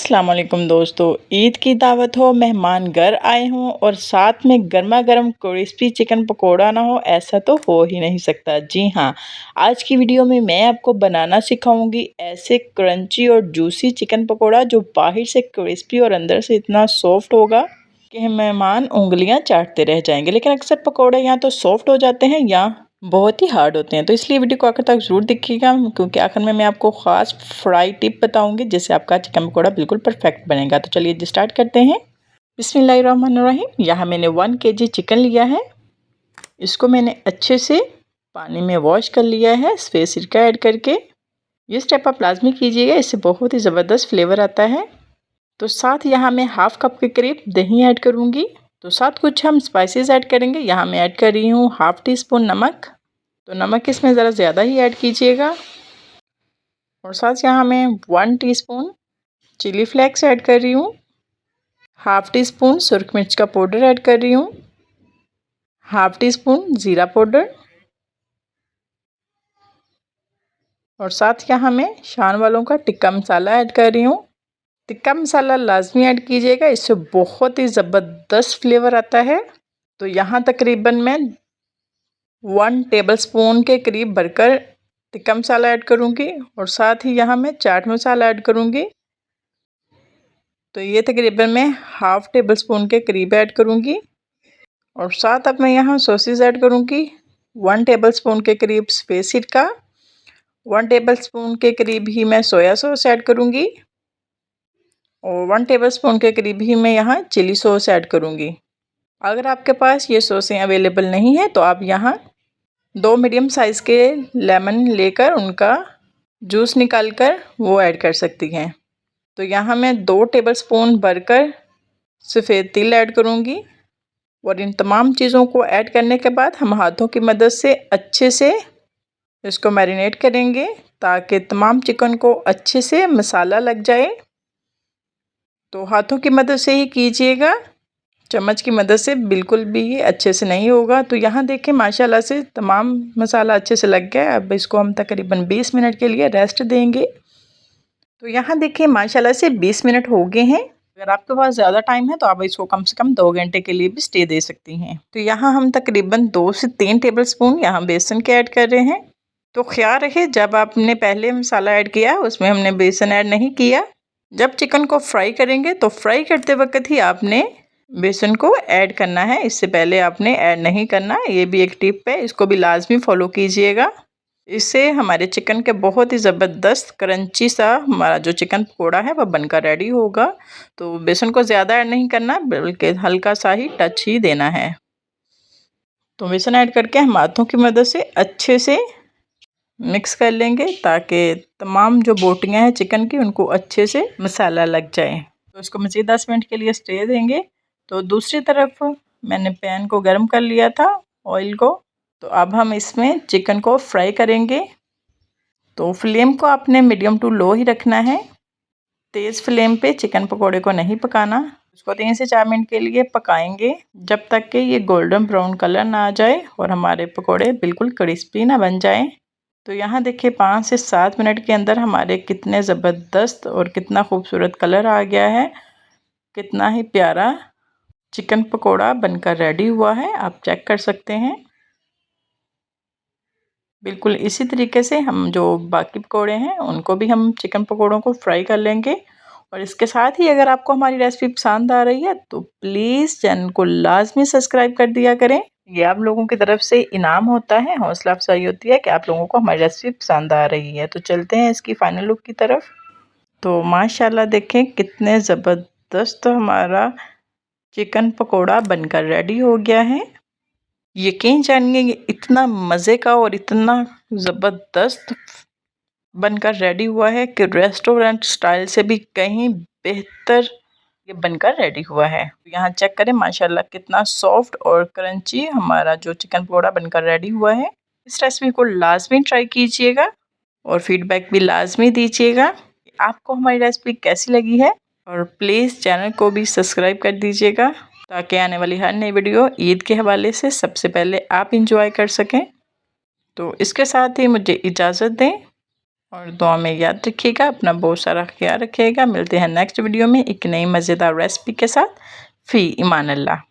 अस्सलाम वालेकुम दोस्तों, ईद की दावत हो, मेहमान घर आए हों और साथ में गर्मा गर्म क्रिस्पी चिकन पकोड़ा ना हो, ऐसा तो हो ही नहीं सकता। जी हाँ, आज की वीडियो में मैं आपको बनाना सिखाऊंगी ऐसे क्रंची और जूसी चिकन पकोड़ा जो बाहर से क्रिस्पी और अंदर से इतना सॉफ्ट होगा कि मेहमान उंगलियां चाटते रह जाएंगे। लेकिन अक्सर पकोड़े या तो सॉफ्ट हो जाते हैं या बहुत ही हार्ड होते हैं, तो इसलिए वीडियो को आखिर तक ज़रूर देखिएगा, क्योंकि आखिर में मैं आपको ख़ास फ्राई टिप बताऊंगी जिससे आपका चिकन पकौड़ा बिल्कुल परफेक्ट बनेगा। तो चलिए स्टार्ट करते हैं। बिस्मिल्लाहिर्रहमानिर्रहीम। यहाँ मैंने 1 kg चिकन लिया है। इसको मैंने अच्छे से पानी में वॉश कर लिया है इसमें सिरका ऐड करके। ये स्टेप आप लाजमी कीजिएगा, इससे बहुत ही ज़बरदस्त फ्लेवर आता है। तो साथ यहाँ मैं हाफ कप के करीब दही ऐड करूँगी। तो साथ कुछ हम स्पाइसेस ऐड करेंगे। यहाँ मैं ऐड कर रही हूँ हाफ़ टी स्पून नमक। तो नमक इसमें ज़रा ज़्यादा ही ऐड कीजिएगा। और साथ यहाँ मैं 1 टीस्पून चिली फ्लेक्स ऐड कर रही हूँ। हाफ़ टी स्पून सुरख मिर्च का पाउडर ऐड कर रही हूँ। हाफ़ टी स्पून ज़ीरा पाउडर। और साथ यहाँ मैं शान वालों का टिक्का मसाला ऐड कर रही हूँ। टिक्का मसाला लाजमी ऐड कीजिएगा, इससे बहुत ही ज़बरदस्त फ्लेवर आता है। तो यहाँ तकरीबन मैं 1 टेबलस्पून के करीब भरकर टिक्का मसाला ऐड करूँगी और साथ ही यहाँ मैं चाट मसाला ऐड करूँगी। तो ये तकरीबन मैं हाफ़ टेबलस्पून के करीब ऐड करूँगी। और साथ अब मैं यहाँ सॉसेस ऐड करूँगी। 1 टेबलस्पून के करीब सफ़ेद सिरका, 1 टेबलस्पून के करीब ही मैं सोया सॉस ऐड करूँगी और 1 टेबलस्पून के करीब ही मैं यहाँ चिली सॉस ऐड करूँगी। अगर आपके पास ये सॉसें अवेलेबल नहीं है तो आप यहाँ 2 मीडियम साइज़ के लेमन लेकर उनका जूस निकाल कर वो ऐड कर सकती हैं। तो यहाँ मैं 2 टेबलस्पून भरकर सफ़ेद तिल ऐड करूँगी। और इन तमाम चीज़ों को ऐड करने के बाद हम हाथों की मदद से अच्छे से इसको मैरिनेट करेंगे ताकि तमाम चिकन को अच्छे से मसाला लग जाए। तो हाथों की मदद से ही कीजिएगा, चम्मच की मदद से बिल्कुल भी ये अच्छे से नहीं होगा। तो यहाँ देखें माशाल्लाह से तमाम मसाला अच्छे से लग गया है। अब इसको हम तकरीबन 20 मिनट के लिए रेस्ट देंगे। तो यहाँ देखिए माशाल्लाह से 20 मिनट हो गए हैं। अगर आपके पास ज़्यादा टाइम है तो आप इसको कम से कम 2 घंटे के लिए भी स्टे दे सकती हैं। तो यहाँ हम तकरीबन 2 से 3 टेबलस्पून यहाँ बेसन के ऐड कर रहे हैं। तो ख्याल रहे जब आपने पहले मसाला ऐड किया उसमें हमने बेसन ऐड नहीं किया। जब चिकन को फ्राई करेंगे तो फ्राई करते वक्त ही आपने बेसन को ऐड करना है, इससे पहले आपने ऐड नहीं करना। ये भी एक टिप है, इसको भी लाजमी फॉलो कीजिएगा। इससे हमारे चिकन के बहुत ही ज़बरदस्त क्रंची सा हमारा जो चिकन पकोड़ा है वह बनकर रेडी होगा। तो बेसन को ज़्यादा ऐड नहीं करना, बल्कि हल्का सा ही टच ही देना है। तो बेसन ऐड करके हम हाथों की मदद से अच्छे से मिक्स कर लेंगे ताकि तमाम जो बोटियां हैं चिकन की उनको अच्छे से मसाला लग जाए। तो इसको मज़ीद 10 मिनट के लिए स्टे देंगे। तो दूसरी तरफ मैंने पैन को गर्म कर लिया था, ऑयल को। तो अब हम इसमें चिकन को फ्राई करेंगे। तो फ्लेम को आपने मीडियम टू लो ही रखना है, तेज़ फ्लेम पे चिकन पकोड़े को नहीं पकाना। इसको 3 से 4 मिनट के लिए पकाएंगे जब तक कि ये गोल्डन ब्राउन कलर ना आ जाए और हमारे पकोड़े बिल्कुल क्रिस्पी ना बन जाए। तो यहाँ देखिए 5 से 7 मिनट के अंदर हमारे कितने ज़बरदस्त और कितना खूबसूरत कलर आ गया है, कितना ही प्यारा चिकन पकोड़ा बनकर रेडी हुआ है, आप चेक कर सकते हैं। बिल्कुल इसी तरीके से हम जो बाकी पकोड़े हैं उनको भी हम चिकन पकोड़ों को फ्राई कर लेंगे। और इसके साथ ही अगर आपको हमारी रेसिपी पसंद आ रही है तो प्लीज़ चैनल को लाजमी सब्सक्राइब कर दिया करें। ये आप लोगों की तरफ से इनाम होता है, हौसला अफजाई होती है कि आप लोगों को हमारी रेसिपी पसंद आ रही है। तो चलते हैं इसकी फाइनल लुक की तरफ। तो माशाल्लाह देखें कितने ज़बरदस्त हमारा चिकन पकोड़ा बनकर रेडी हो गया है। यकीन जानिए ये इतना मज़े का और इतना ज़बरदस्त बनकर रेडी हुआ है कि रेस्टोरेंट स्टाइल से भी कहीं बेहतर ये बनकर रेडी हुआ है। यहाँ चेक करें माशाल्लाह कितना सॉफ्ट और क्रंची हमारा जो चिकन पकोड़ा बनकर रेडी हुआ है। इस रेसिपी को लाजमी ट्राई कीजिएगा और फीडबैक भी लाजमी दीजिएगा आपको हमारी रेसिपी कैसी लगी है। और प्लीज़ चैनल को भी सब्सक्राइब कर दीजिएगा ताकि आने वाली हर नई वीडियो ईद के हवाले से सबसे पहले आप इंजॉय कर सकें। तो इसके साथ ही मुझे इजाज़त दें। और दुआ में याद रखिएगा, अपना बहुत सारा ख्याल रखिएगा। मिलते हैं नेक्स्ट वीडियो में एक नई मज़ेदार रेसिपी के साथ। फ़ी इमान अल्लाह।